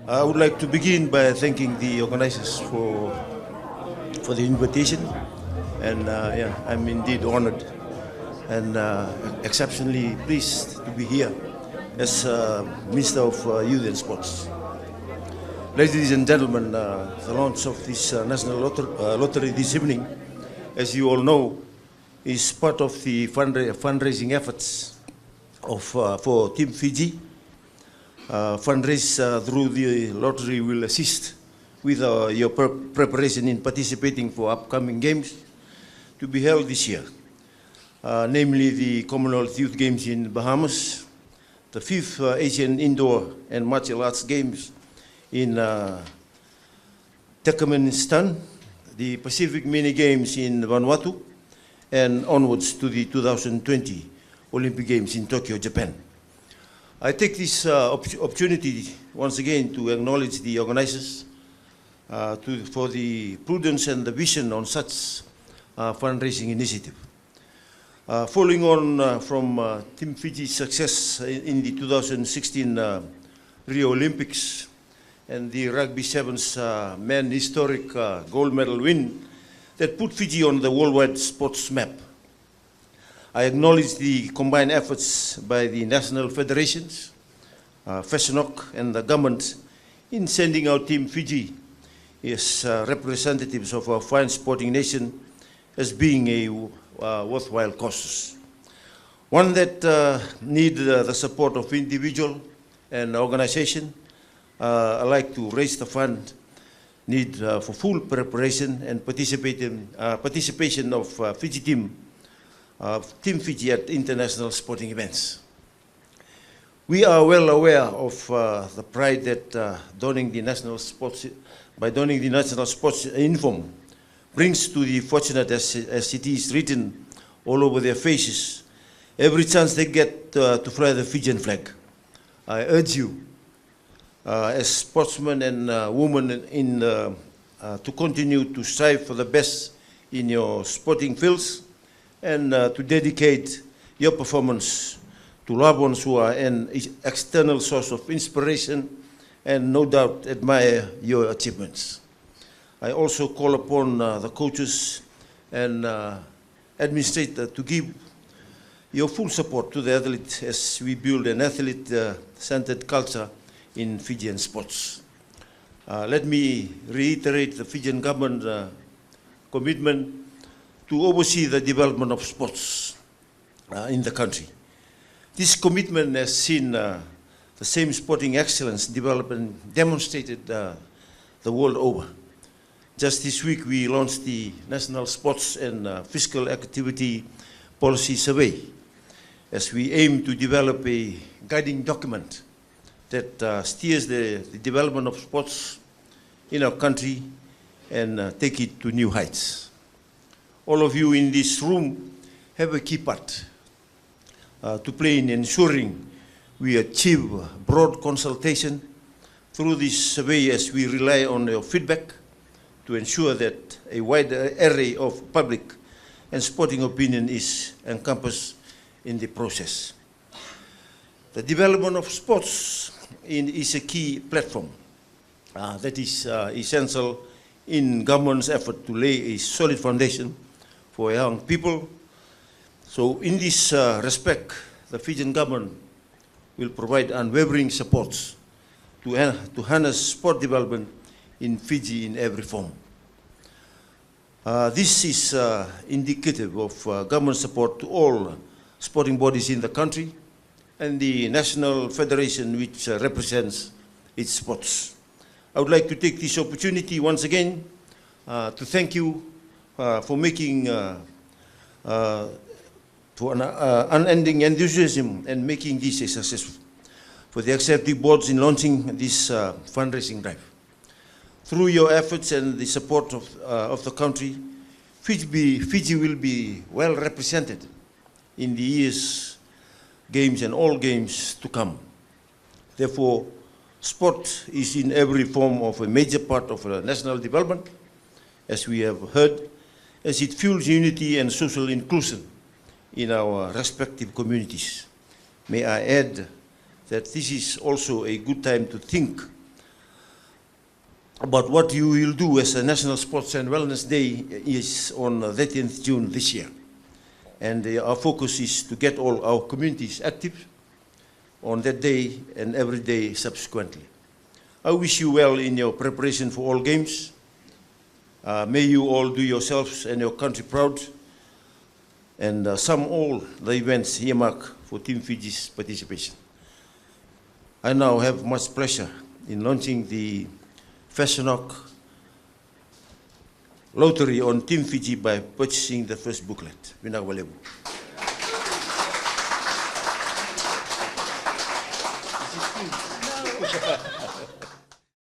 I would like to begin by thanking the organizers for the invitation, and yeah, I'm indeed honored and exceptionally pleased to be here as Minister of Youth and Sports. Ladies and gentlemen, the launch of this national lottery this evening, as you all know, is part of the fundraising efforts for Team Fiji. Fundraise through the lottery will assist with your preparation in participating for upcoming games to be held this year, namely the Commonwealth Youth Games in Bahamas, the 5th Asian Indoor and Martial Arts Games in Turkmenistan, the Pacific Mini Games in Vanuatu, and onwards to the 2020 Olympic Games in Tokyo, Japan. I take this opportunity once again to acknowledge the organizers for the prudence and the vision on such fundraising initiative. Following on from Team Fiji's success in the 2016 Rio Olympics and the Rugby Sevens men historic gold medal win that put Fiji on the worldwide sports map, I acknowledge the combined efforts by the national federations, FESNOC, and the government in sending out Team Fiji as representatives of our fine sporting nation as being a worthwhile cause. One that needs the support of individual and organization. I like to raise the fund need for full preparation and participation of Fiji Team Fiji at international sporting events. We are well aware of the pride that donning the national sports uniform brings to the fortunate as it is written all over their faces every chance they get to fly the Fijian flag. I urge you as sportsmen and women to continue to strive for the best in your sporting fields and to dedicate your performance to loved ones who are an external source of inspiration and no doubt admire your achievements. I also call upon the coaches and administrators to give your full support to the athletes as we build an athlete-centered culture in Fijian sports. Let me reiterate the Fijian government commitment to oversee the development of sports in the country. This commitment has seen the same sporting excellence development demonstrated the world over. Just this week, we launched the National Sports and Physical Activity Policy Survey as we aim to develop a guiding document that steers the development of sports in our country and take it to new heights. All of you in this room have a key part to play in ensuring we achieve broad consultation through this survey as we rely on your feedback to ensure that a wide array of public and sporting opinion is encompassed in the process. The development of sports is a key platform that is essential in government's effort to lay a solid foundation for young people. So in this respect, the Fijian government will provide unwavering supports to harness sport development in Fiji in every form. This is indicative of government support to all sporting bodies in the country and the National Federation which represents its sports. I would like to take this opportunity once again to thank you for making for an unending enthusiasm and making this a success for the executive boards in launching this fundraising drive. Through your efforts and the support of the country, Fiji will be well represented in the year's games and all games to come. Therefore, sport is in every form of a major part of national development, as we have heard, as it fuels unity and social inclusion in our respective communities. May I add that this is also a good time to think about what you will do as a National Sports and Wellness Day is on 13th June this year. And our focus is to get all our communities active on that day and every day subsequently. I wish you well in your preparation for all games. May you all do yourselves and your country proud, and sum all the events earmarked for Team Fiji's participation. I now have much pleasure in launching the Fashionok lottery on Team Fiji by purchasing the first booklet. Vinagwalebu.